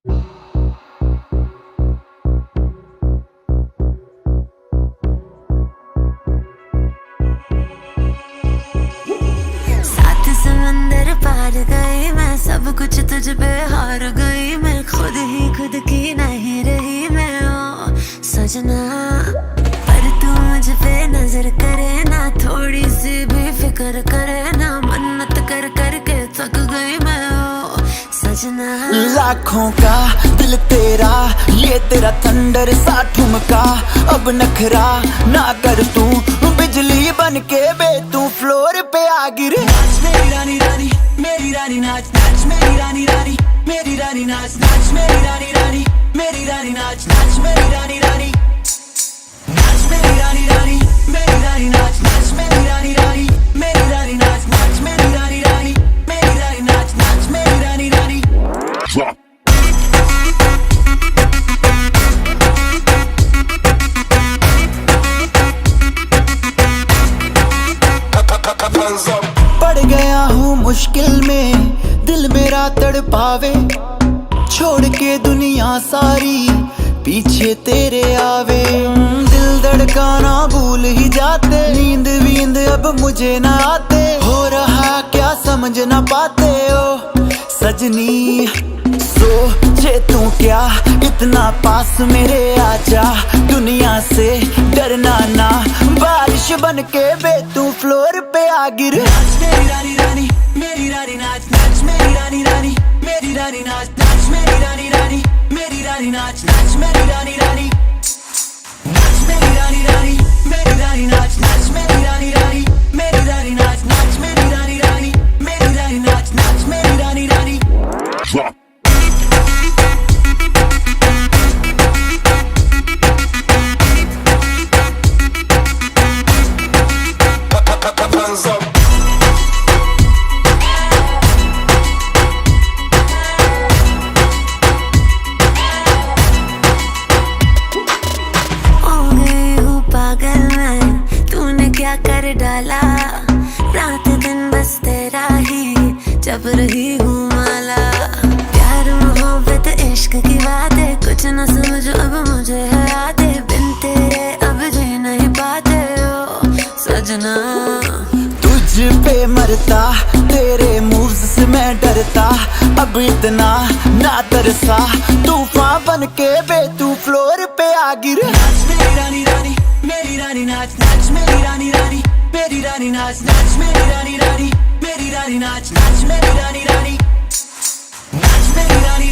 सात समंदर पार गई मैं, सब कुछ तुझ पे हार गई मैं, खुद ही खुद की नहीं रही मैं ओ सजना। पर तू मुझ पे नजर करे ना, थोड़ी सी भी फिक्र करे ना, मन्नत कर कर के थक गई मैं ओ सजना। लाखों का दिल तेरा, ये तेरा थंडर सा ठुमका, अब नखरा ना कर तू, बिजली बन के बे तू फ्लोर पे आ गिरे। नाच मेरी रानी रानी, मेरी रानी नाच नाच मेरी रानी रानी, मेरी रानी नाच नाच मेरी रानी रानी, मेरी रानी नाच नाच मेरी रानी रानी, नाच मेरी रानी रानी, मेरी रानी नाच नाच मेरी रानी रानी, मेरी रानी नाच नाच मेरी रानी रानी, मेरी रानी नाच नाच मेरी रानी रानी। पड़ गया हूँ मुश्किल में, दिल मेरा तड़पावे, छोड़ के दुनिया सारी पीछे तेरे आवे। दिल धड़काना भूल ही जाते, नींद वींद अब मुझे ना आते, हो रहा क्या समझ ना पाते ओ सजनी। सोचे तू क्या इतना पास मेरे आजा, दुनिया से डरना ना, बारिश बन के बे तू फ्लोर पे आ गिरे। नाच मेरी रानी रानी, मेरी रानी नाच नाच मेरी रानी रानी, मेरी रानी नाच नाच मेरी रानी रानी, मेरी रानी नाच नाच मेरी रानी रानी, नाच मेरी रानी रानी, मेरी रानी नाच नाच मेरी रानी रानी, मेरी रानी नाच नाच मेरी रानी रानी, मेरी रानी नाच नाच मेरी रानी रानी। क्या कर डाला, रात दिन बस तेरा ही जब रही हूँ माला। प्यार मोहब्बत इश्क की बातें कुछ न समझ अब मुझे है आते, बिन तेरे अब जी नहीं पाते ओ सजना। तुझ पे मरता, तेरे मूव्स से मैं डरता, अब इतना ना तरसा, तूफान बन के बे तू फ्लोर पे आ गिरे। नाच मेरी रानी रानी, मेरी रानी नाच नाच मेरी रानी रानी, मेरी रानी नाच नाच मेरी रानी रानी, मेरी रानी नाच नाच मेरी रानी रानी, नाच मेरी रानी